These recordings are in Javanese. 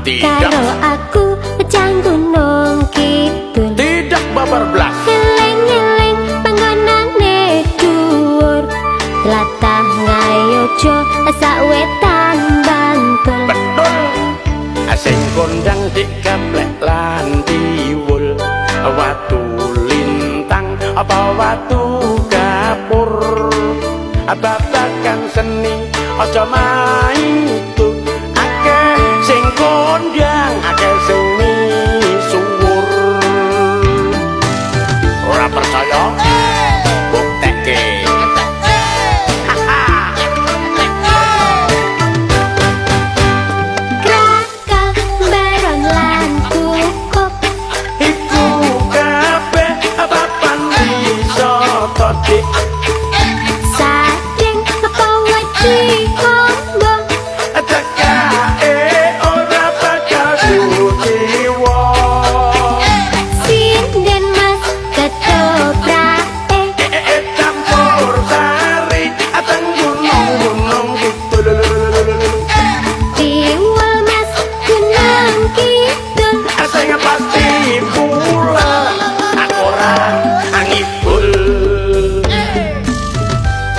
Karo aku pecang gunung kidul. Tidak babar blas. Ngeleng-ngeleng panggonane dhuwur. Tlatah Ngayojo sak wetan Bantul. Betul. Sing kondang dikaplek lan diwul. Watu lintang apa watu kapur. Babagan seni aja maitu. Sing kondang akeh seni suwur. Ora percaya? Buktekke. Krakal baron lan kukup. Iku kabeh papan wisata dik. Sadeng apa wedi kombo.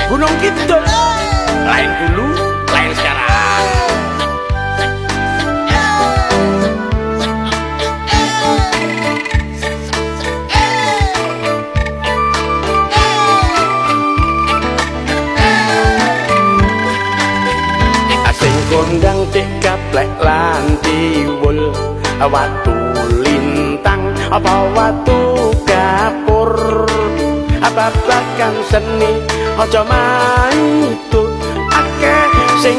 Gunung Kidul lain dulu, lain sekarang. Sing kondang dikaplek lan diwul. Watu lintang apa watu kapur. Babagan seni aja maitu akeh sing